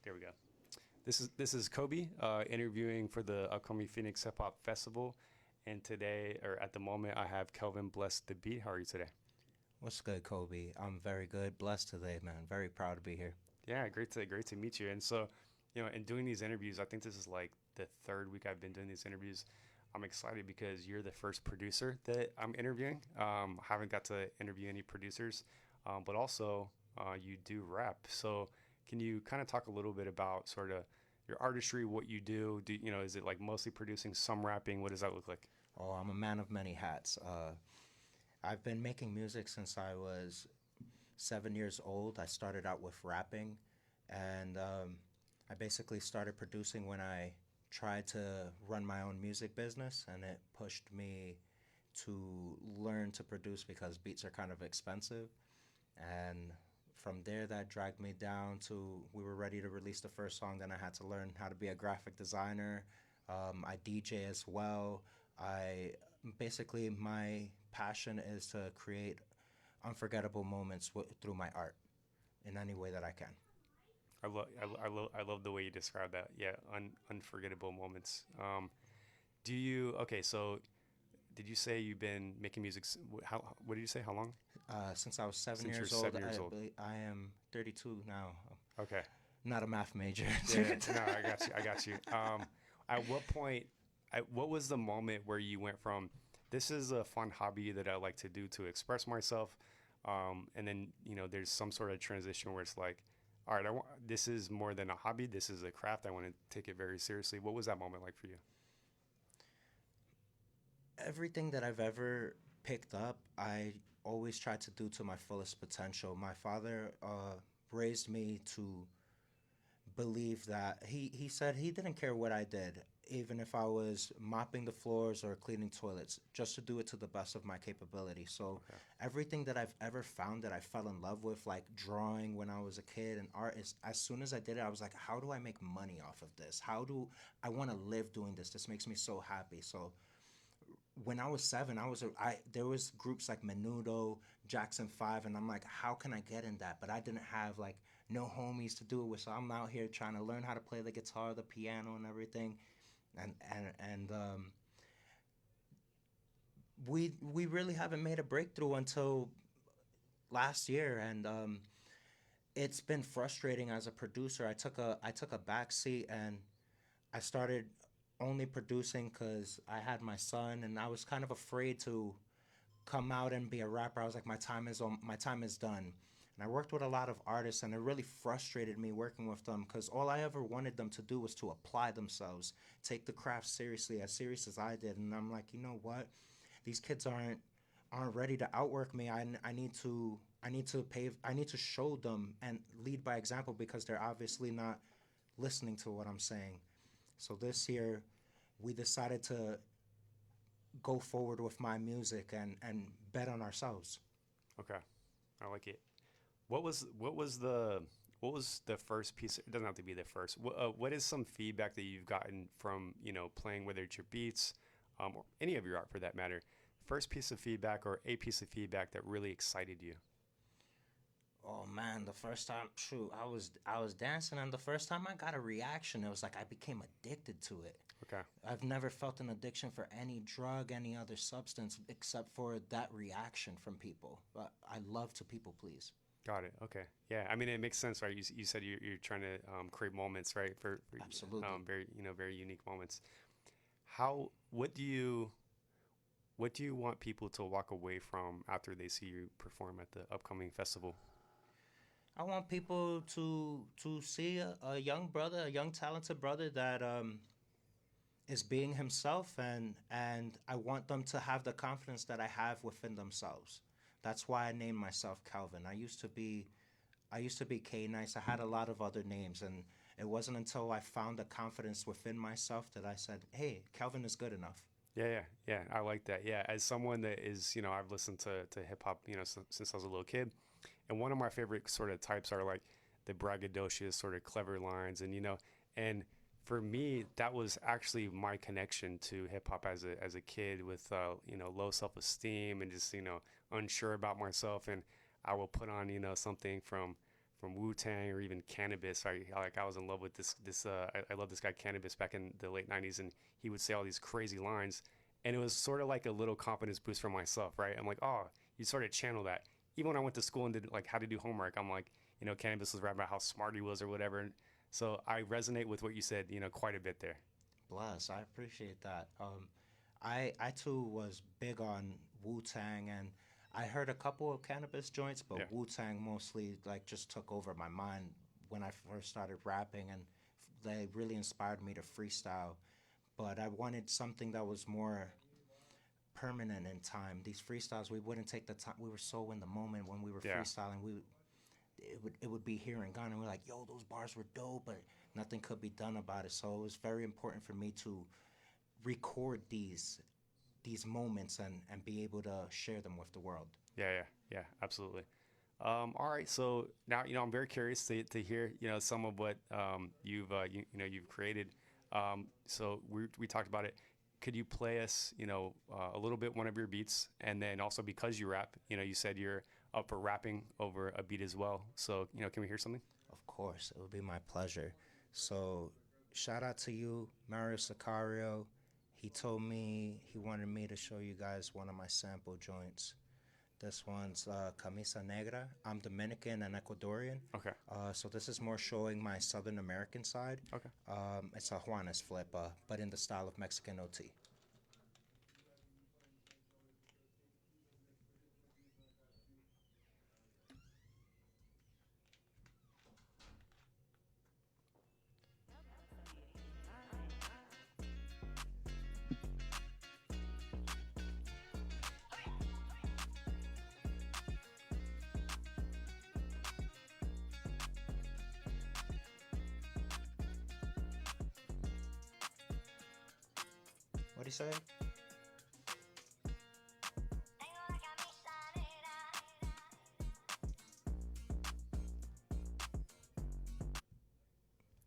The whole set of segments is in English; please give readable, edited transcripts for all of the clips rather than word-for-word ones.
There we go. This is Kobe interviewing for the upcoming Phoenix Hip Hop Festival, and today, or at the moment, I have Kelvin Blessed the Beat. How are you today? What's good, Kobe? I'm very good. Blessed today, man. Very proud to be here. Yeah, great to meet you. And so, in doing these interviews, I think this is like the third week I've been doing these interviews. I'm excited because you're the first producer that I'm interviewing. I haven't got to interview any producers, but also you do rap. So, can you kind of talk a little bit about sort of your artistry, what you do? Is it like mostly producing, some rapping? What does that look like? Oh, I'm a man of many hats. I've been making music since I was 7 years old. I started out with rapping, and I basically started producing when I tried to run my own music business, and it pushed me to learn to produce because beats are kind of expensive. And from there, that dragged me down to we were ready to release the first song. Then I had to learn how to be a graphic designer. I DJ as well. I basically my passion is to create unforgettable moments through my art in any way that I can. I love the way you describe that. Yeah, unforgettable moments. Do you okay? So, did you say you've been making music? How? What did you say? How long? Since I was seven Since you're years old, 7 years old. I am 32 now. Okay. Not a math major. Yeah. No, I got you. I got you. At what point? What was the moment where you went from this is a fun hobby that I like to do to express myself, and then there's some sort of transition where it's like, all right, this is more than a hobby. This is a craft. I want to take it very seriously. What was that moment like for you? Everything that I've ever picked up, I always try to do to my fullest potential. My father raised me to believe that he said he didn't care what I did, even if I was mopping the floors or cleaning toilets, just to do it to the best of my capability. So Okay. everything that I've ever found that I fell in love with, like drawing when I was a kid and art, is as soon as I did it, I was like, how do I make money off of this? How do I want to live doing this? This makes me so happy. So when I was seven, I there was groups like Menudo, Jackson Five, and I'm like, how can I get in that? But I didn't have like no homies to do it with, so I'm out here trying to learn how to play the guitar, the piano, and everything. And we really haven't made a breakthrough until last year, and it's been frustrating as a producer. I took a back seat and I started only producing because I had my son, and I was kind of afraid to come out and be a rapper. I was like, my time is done. And I worked with a lot of artists, and it really frustrated me working with them because all I ever wanted them to do was to apply themselves, take the craft seriously, as serious as I did. And I'm like, you know what? These kids aren't ready to outwork me. I need to show them and lead by example because they're obviously not listening to what I'm saying. So this year, we decided to go forward with my music and bet on ourselves. Okay. I like it. What was the first piece? It doesn't have to be the first. What is some feedback that you've gotten from playing, whether it's your beats, or any of your art for that matter? First piece of feedback or a piece of feedback that really excited you. Oh man, the first time, shoot, I was dancing, and the first time I got a reaction, it was like I became addicted to it. Okay. I've never felt an addiction for any drug, any other substance, except for that reaction from people. But I love to people please. Got it. Okay. Yeah. I mean, it makes sense, right? You said you're trying to create moments, right? For Absolutely. very unique moments. How what do you want people to walk away from after they see you perform at the upcoming festival? I want people to see a young brother, a young talented brother that is being himself, and I want them to have the confidence that I have within themselves. That's why I named myself Calvin. I used to be K Nice. I had a lot of other names, and it wasn't until I found the confidence within myself that I said, "Hey, Calvin is good enough." Yeah. I like that. Yeah. As someone that is, I've listened to hip hop, since I was a little kid, and one of my favorite sort of types are like the braggadocious sort of clever lines, and for me, that was actually my connection to hip hop as a kid with low self esteem and just unsure about myself, and I will put on something from from Wu-Tang or even Cannabis. I was in love with I love this guy Cannabis back in the late 90s, and he would say all these crazy lines, and it was sort of like a little confidence boost for myself, right? I'm like, oh, you sort of channel that. Even when I went to school and did like how to do homework, I'm like, Cannabis was rapping about how smart he was or whatever. And so I resonate with what you said, quite a bit there. Bless, I appreciate that. I too was big on Wu Tang, and I heard a couple of Cannabis joints, but Yeah. Wu Tang mostly like just took over my mind when I first started rapping, and they really inspired me to freestyle. But I wanted something that was more permanent in time. These freestyles, we wouldn't take the time. We were so in the moment when we were Yeah. freestyling. It would be here and gone, and we're like, yo, those bars were dope, but nothing could be done about it. So it was very important for me to record these moments and be able to share them with the world. Yeah, absolutely. All right, so now I'm very curious to hear some of what you've created. So we talked about it. Could you play us a little bit one of your beats, and then also because you rap, you said you're up for rapping over a beat as well. So can we hear something? Of course, it would be my pleasure. So shout out to you, Mario Sicario. He told me he wanted me to show you guys one of my sample joints. This one's Camisa Negra. I'm Dominican and Ecuadorian. Okay. So this is more showing my Southern American side. Okay. It's a Juanes flip, but in the style of Mexican OT. What'd he say?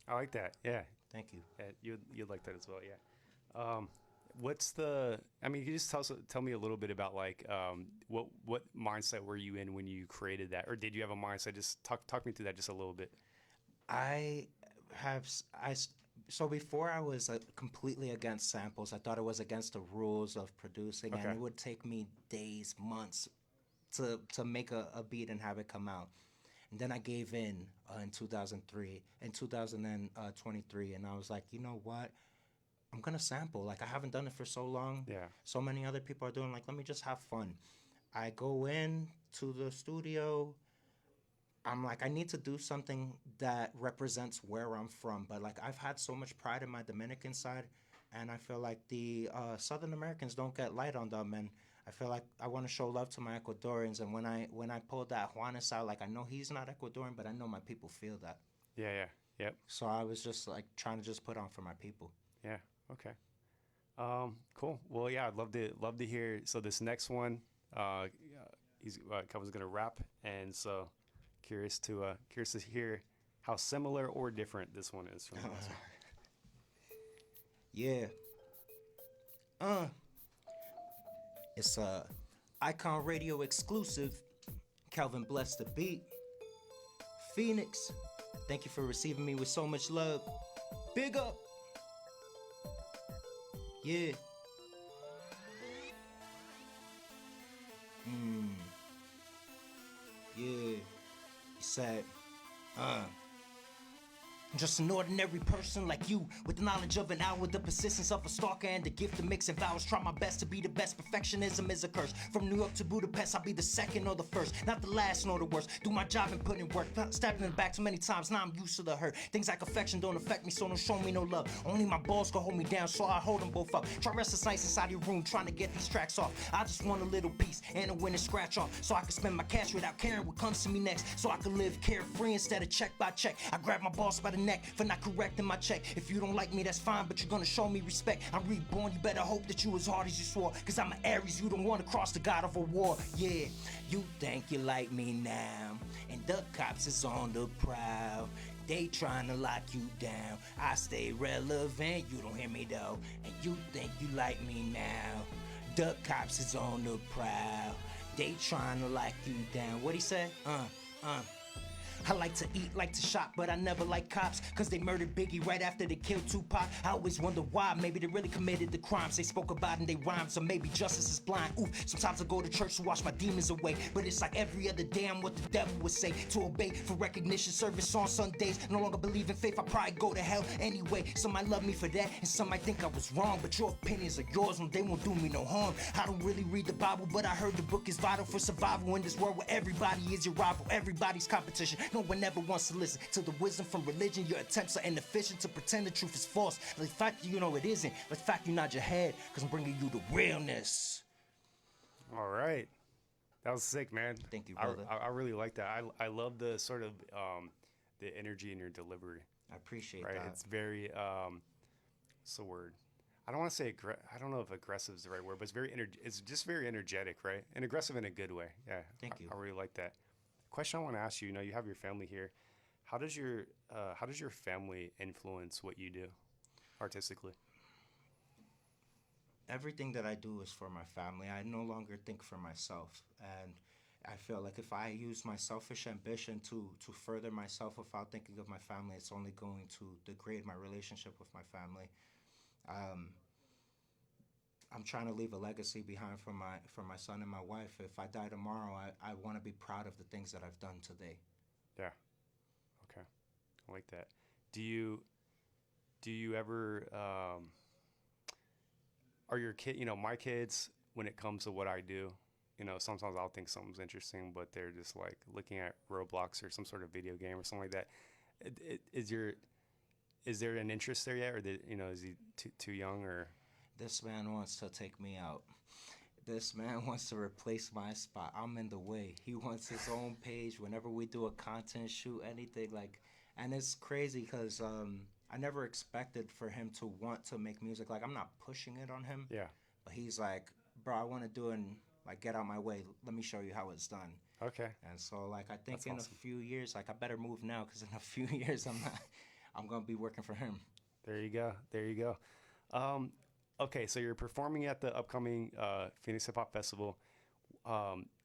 I like that. Yeah. Thank you. Yeah, you'd like that as well. Yeah. What's the? I mean, can you just tell me a little bit about like what mindset were you in when you created that, or did you have a mindset? Just talk me through that just a little bit. I have so before I was completely against samples. I thought it was against the rules of producing, Okay. and it would take me days, months to make a beat and have it come out. And then I gave in 2003, in 2023, and I was like, you know what? I'm gonna sample. Like I haven't done it for so long. Yeah. So many other people are doing. Like let me just have fun. I go in to the studio. I'm like, I need to do something that represents where I'm from. But like, I've had so much pride in my Dominican side, and I feel like the Southern Americans don't get light on them. And I feel like I want to show love to my Ecuadorians. And when I pulled that Juanes out, like I know he's not Ecuadorian, but I know my people feel that. Yeah. Yep. So I was just like trying to just put on for my people. Yeah. Okay. Cool. Well, yeah, I'd love to hear. So this next one, Kelvin's gonna rap, and so curious to hear how similar or different this one is from the last one. Yeah. It's a Icon Radio exclusive. Kelvin Bless the Beat. Phoenix. Thank you for receiving me with so much love. Big up. Yeah. Yeah. He said, just an ordinary person like you, with the knowledge of an hour, the persistence of a stalker, and the gift of mixing vowels. Try my best to be the best. Perfectionism is a curse. From New York to Budapest, I'll be the second or the first, not the last nor the worst. Do my job and put in work. Stabbed in the back too many times, now I'm used to the hurt. Things like affection don't affect me, so don't show me no love. Only my balls can hold me down, so I hold them both up. Try restless nights inside your room, trying to get these tracks off. I just want a little piece and a win and scratch off, so I can spend my cash without caring what comes to me next. So I can live carefree instead of check by check. I grab my boss by the neck for not correcting my check. If you don't like me, that's fine, but you're gonna show me respect. I'm reborn, you better hope that you as hard as you swore, cause I'm an Aries, you don't wanna cross the god of a war. Yeah, you think you like me now, and the cops is on the prowl. They trying to lock you down. I stay relevant, you don't hear me though. And you think you like me now, the cops is on the prowl. They trying to lock you down. What'd he say? I like to eat, like to shop, but I never like cops, cause they murdered Biggie right after they killed Tupac. I always wonder why, maybe they really committed the crimes they spoke about in they rhymes, or maybe justice is blind. Ooh, sometimes I go to church to wash my demons away, but it's like every other day I'm what the devil would say. To obey for recognition, service on Sundays. No longer believe in faith, I probably go to hell anyway. Some might love me for that, and some might think I was wrong, but your opinions are yours and they won't do me no harm. I don't really read the Bible, but I heard the book is vital for survival in this world where everybody is your rival, everybody's competition. No one ever wants to listen to the wisdom from religion. Your attempts are inefficient to pretend the truth is false. The fact you know it isn't, the fact you nod your head, cause I'm bringing you the realness. All right. That was sick, man. Thank you, brother. I really like that. I love the sort of the energy in your delivery. I appreciate Right? that. It's very what's the word? I don't want to say I don't know if aggressive is the right word, but it's just very energetic, right? And aggressive in a good way. Yeah. Thank you. I really like that. Question I want to ask you, you know, you have your family here. How does your family influence what you do artistically? Everything that I do is for my family. I no longer think for myself. And I feel like if I use my selfish ambition to further myself without thinking of my family, it's only going to degrade my relationship with my family. I'm trying to leave a legacy behind for my son and my wife. If I die tomorrow, I want to be proud of the things that I've done today. Yeah. Okay. I like that. Do you ever are your kid, you know, my kids, when it comes to what I do, you know, sometimes I'll think something's interesting, but they're just like looking at Roblox or some sort of video game or something like that. Is there an interest there yet, or you know, is he too young or? This man wants to take me out. This man wants to replace my spot. I'm in the way. He wants his own page whenever we do a content shoot, anything like, and it's crazy because I never expected for him to want to make music. Like, I'm not pushing it on him. Yeah. But he's like, bro, I want to do it and like get out my way. Let me show you how it's done. Okay. And so like I think That's in awesome. a few years, like I better move now because in a few years I'm gonna be working for him. There you go. There you go. Okay, so you're performing at the upcoming Phoenix Hip Hop Festival.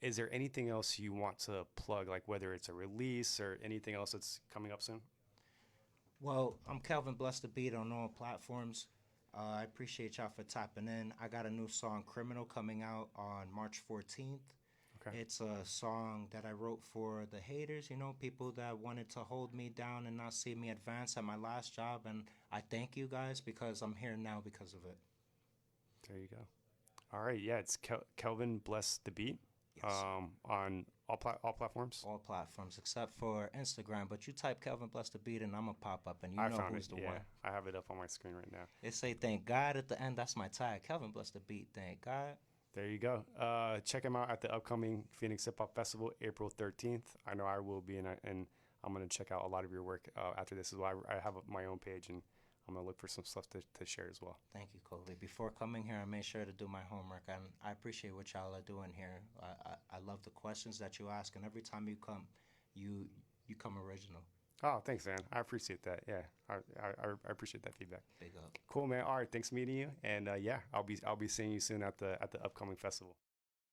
Is there anything else you want to plug, like whether it's a release or anything else that's coming up soon? Well, I'm Kelvin Bless the Beat on all platforms. I appreciate y'all for tapping in. I got a new song, Criminal, coming out on March 14th. Okay. It's a song that I wrote for the haters, you know, people that wanted to hold me down and not see me advance at my last job. And I thank you guys because I'm here now because of it. There you go. All right. Yeah, it's Kelvin Bless the Beat. Yes. On all platforms. All platforms except for Instagram. But you type Kelvin Bless the Beat and I'm going to pop up and you I know found who's it. the Yeah, one. I have it up on my screen right now. It say thank God at the end. That's my tag. Kelvin Bless the Beat. Thank God. There you go. Check him out at the upcoming Phoenix Hip Hop Festival, April 13th. I know I will be, and I'm going to check out a lot of your work after this as well. I have my own page, and I'm going to look for some stuff to share as well. Thank you, Coley. Before coming here, I made sure to do my homework, and I appreciate what y'all are doing here. I love the questions that you ask, and every time you come, you come original. Oh, thanks, man. I appreciate that. Yeah, I appreciate that feedback. Big up. Cool, man. All right, thanks meeting you, and yeah, I'll be seeing you soon at the upcoming festival.